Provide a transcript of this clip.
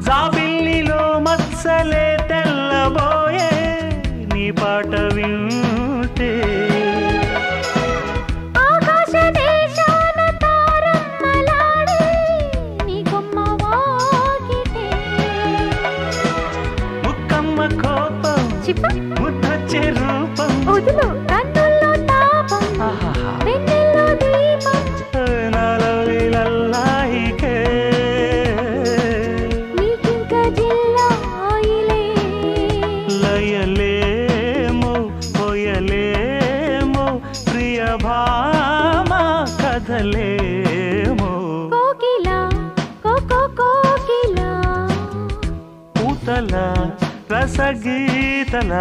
జాబిల్లిలో మత్సలే తెల్లబోయే నీ పాట వింటే ఆకాశ దేశాన తారమ్మలాడే నీ కొమ్మ వాకిటే ముక్కమ్మ కోపం చిప్ప ముద్దొచ్చే రూపం వదులు కన్నుల్లో తాపం వెన్నెల్లో దీపం నాలో లల్లాయికే నీకింక జిల్లాయిలే లయలేమో పోయలేమో ప్రియ భామ కథలేమో కోకిలా కోకిలా పూతల రసగీతల